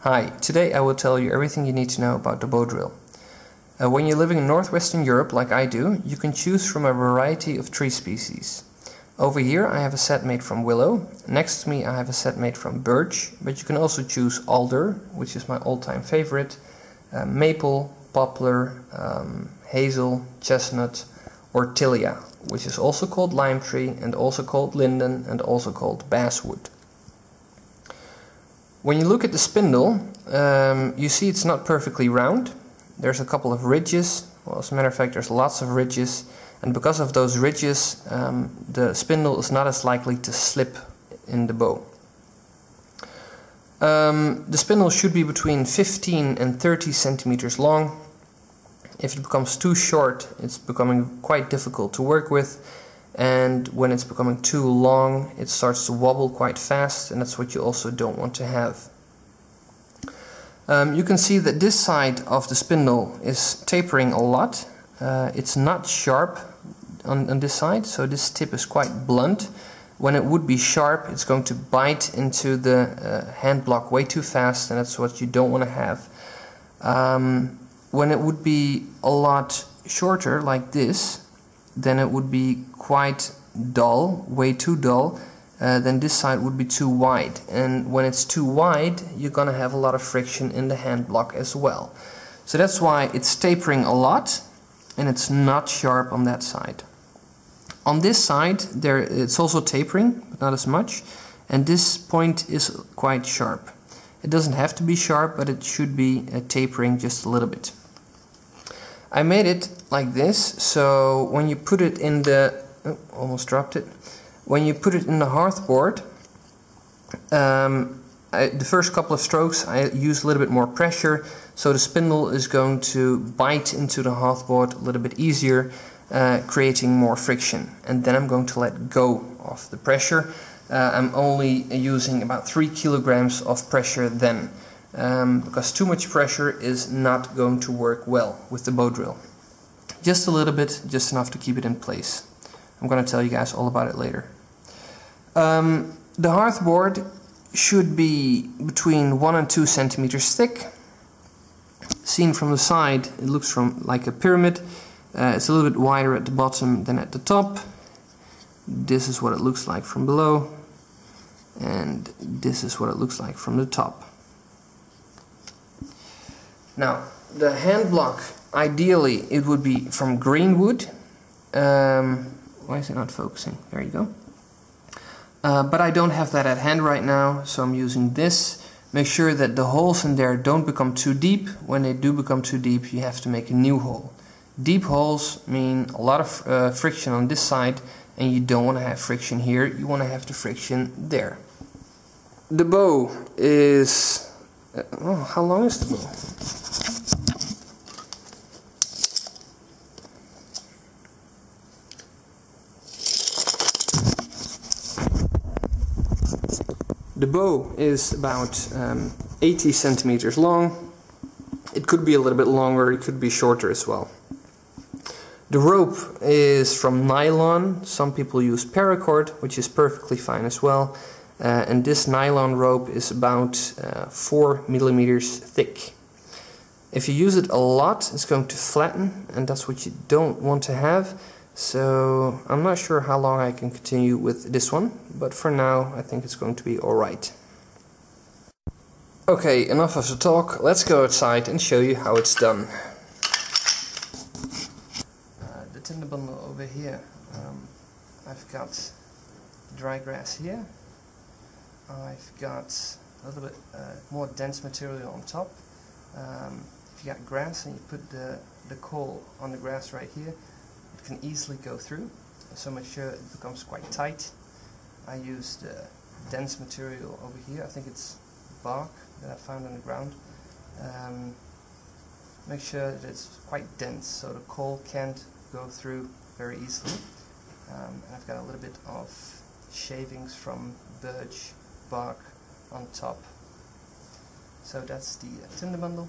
Hi, today I will tell you everything you need to know about the bow drill. When you're living in northwestern Europe, like I do, you can choose from a variety of tree species. Over here I have a set made from willow, next to me I have a set made from birch, but you can also choose alder, which is my all-time favorite, maple, poplar, hazel, chestnut, or tilia, which is also called lime tree and also called linden and also called basswood. When you look at the spindle, you see it's not perfectly round. There's a couple of ridges. Well, as a matter of fact, there's lots of ridges, and because of those ridges, the spindle is not as likely to slip in the bow. The spindle should be between 15 and 30 centimeters long. If it becomes too short, it's becoming quite difficult to work with, and when it's becoming too long, it starts to wobble quite fast, and that's what you also don't want to have. You can see that this side of the spindle is tapering a lot. It's not sharp on this side, so this tip is quite blunt. When it would be sharp, it's going to bite into the hand block way too fast, and that's what you don't want to have. When it would be a lot shorter, like this, then it would be quite dull, way too dull. Then this side would be too wide, and when it's too wide, you're gonna have a lot of friction in the hand block as well. So that's why it's tapering a lot, and it's not sharp on that side. On this side, it's also tapering, but not as much, and this point is quite sharp. It doesn't have to be sharp, but it should be tapering just a little bit. I made it like this, so when you put it in the... oh, almost dropped it. When you put it in the hearthboard, the first couple of strokes I use a little bit more pressure, so the spindle is going to bite into the hearthboard a little bit easier, creating more friction. And then I'm going to let go of the pressure. I'm only using about 3 kilograms of pressure then. Because too much pressure is not going to work well with the bow drill. Just a little bit, just enough to keep it in place. I'm going to tell you guys all about it later. The hearthboard should be between 1 and 2 centimeters thick. Seen from the side, it looks like a pyramid. It's a little bit wider at the bottom than at the top. This is what it looks like from below, and this is what it looks like from the top. Now, the hand block, ideally it would be from green wood. Why is it not focusing? There you go. But I don't have that at hand right now, so I'm using this. Make sure that the holes in there don't become too deep. When they do become too deep, you have to make a new hole. Deep holes mean a lot of friction on this side, and you don't want to have friction here. You want to have the friction there. The bow is... oh, how long is the bow? The bow is about 80 centimeters long. It could be a little bit longer, it could be shorter as well. The rope is from nylon. Some people use paracord, which is perfectly fine as well. And this nylon rope is about 4 millimeters thick. If you use it a lot, it's going to flatten, and that's what you don't want to have. So I'm not sure how long I can continue with this one, but for now I think it's going to be alright. Okay, enough of the talk, let's go outside and show you how it's done. The tinder bundle over here, I've got dry grass here. I've got a little bit more dense material on top. If you got grass and you put the coal on the grass right here, it can easily go through, so make sure it becomes quite tight. I used dense material over here. I think it's bark that I found on the ground. Make sure that it's quite dense so the coal can't go through very easily. And I've got a little bit of shavings from birch bark on top. So that's the tinder bundle.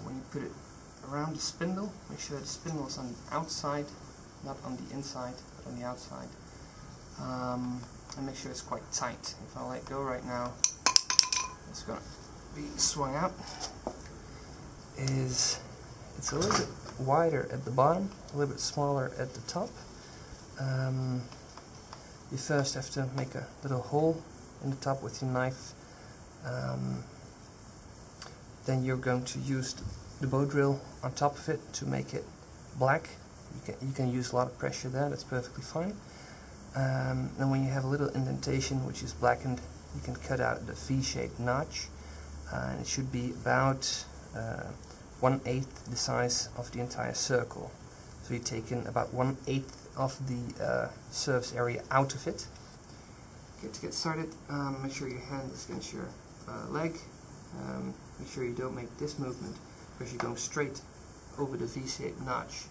When you put it around the spindle, make sure the spindle is on the outside, not on the inside, but on the outside. And make sure it's quite tight. If I let go right now, it's going to be swung out is it's a little bit wider at the bottom, a little bit smaller at the top. You first have to make a little hole in the top with your knife. Then you're going to use the bow drill on top of it to make it black. You can use a lot of pressure there, that's perfectly fine. And when you have a little indentation which is blackened, you can cut out the V-shaped notch. And it should be about 1/8 the size of the entire circle. So you're taking about 1/8 of the surface area out of it. Okay, to get started, make sure your hand is against your leg. Make sure you don't make this movement because you're going straight over the V-shaped notch,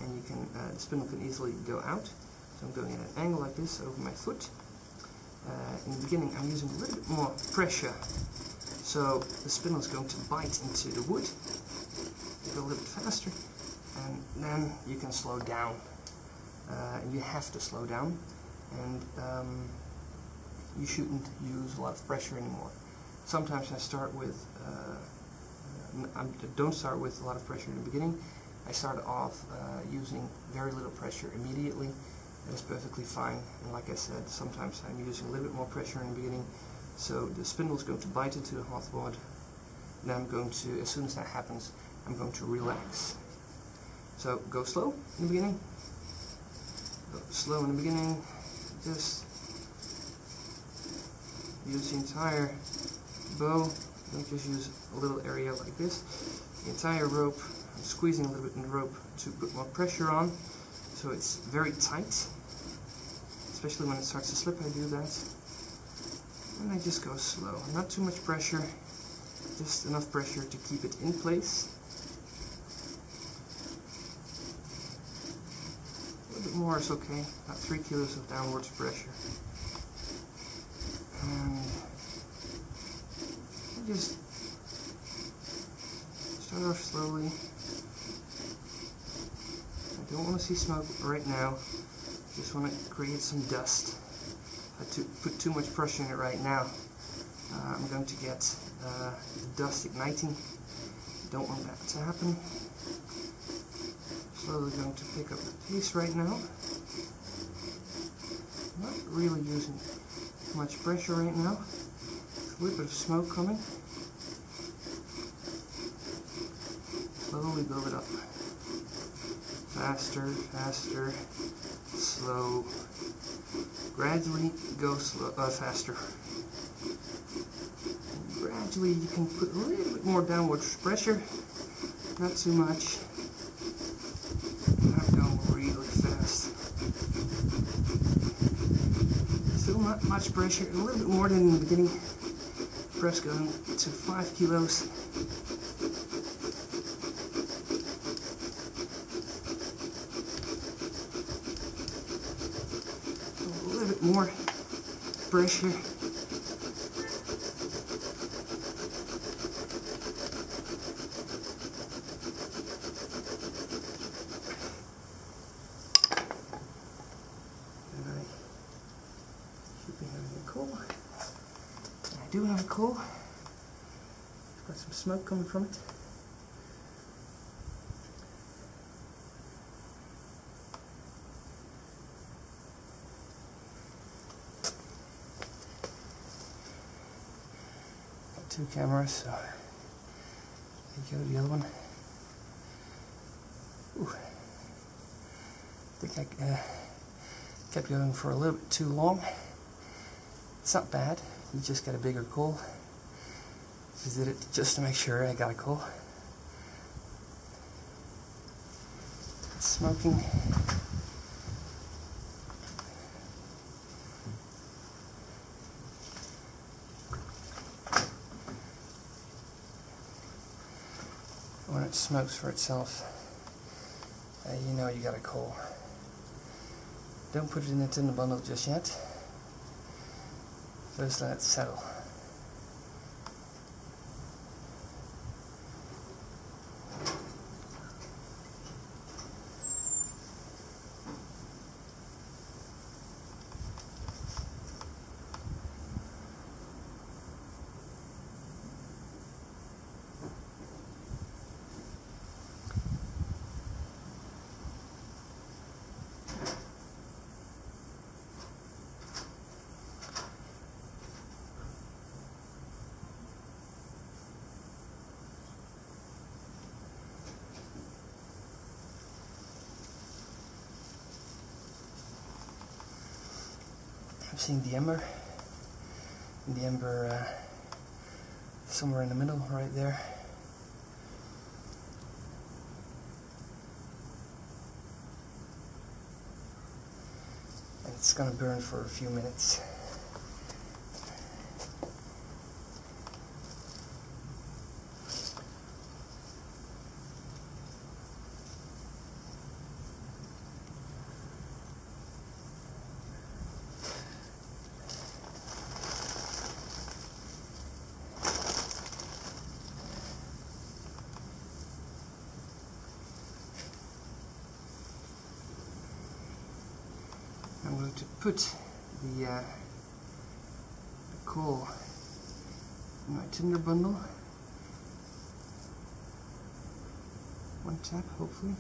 and you can the spindle can easily go out. So I'm going at an angle like this over my foot. In the beginning I'm using a little bit more pressure, so the spindle is going to bite into the wood. Go a little bit faster, and then you can slow down. You have to slow down, and you shouldn't use a lot of pressure anymore. Sometimes I start with, I don't start with a lot of pressure in the beginning. I start off using very little pressure immediately. That's perfectly fine. And like I said, sometimes I'm using a little bit more pressure in the beginning. So the spindle is going to bite into the heartboard. Then I'm going to, as soon as that happens, I'm going to relax. So go slow in the beginning. Go slow in the beginning. Just use the entire bow. Don't just use a little area like this. The entire rope. I'm squeezing a little bit in the rope to put more pressure on, so it's very tight. Especially when it starts to slip, I do that. And I just go slow. Not too much pressure, just enough pressure to keep it in place. A little bit more is okay. About 3 kilos of downwards pressure. And just start off slowly. I don't want to see smoke right now. Just want to create some dust. If I put too much pressure in it right now, I'm going to get the dust igniting. Don't want that to happen. Slowly going to pick up the pace right now. Not really using much pressure right now. A little bit of smoke coming. Slowly build it up. Faster, faster, slow. Gradually go slow, faster. And gradually you can put a little bit more downward pressure. Not too much. Not going really fast. Still not much pressure. A little bit more than in the beginning. Press going to 5 kilos. A little bit more pressure. And I should be having a coal. I do have a coal. I've got some smoke coming from it. Got 2 cameras, so there you go, the other one. Ooh. I think I kept going for a little bit too long. It's not bad. You just got a bigger coal. Just did it just to make sure I got a coal. It's smoking. When it smokes for itself, you know you got a coal. Don't put it in the tinder bundle just yet. First let it settle. seeing the ember. And the ember somewhere in the middle, right there. And it's gonna burn for a few minutes. I'm going to put the coal in my tinder bundle. One tap, hopefully.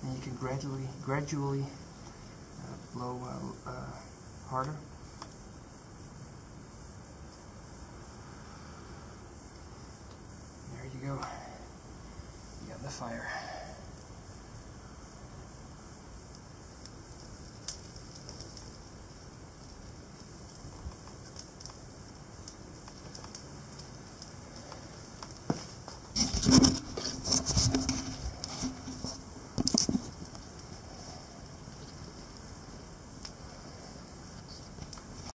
And you can gradually blow harder. There you go. You got the fire.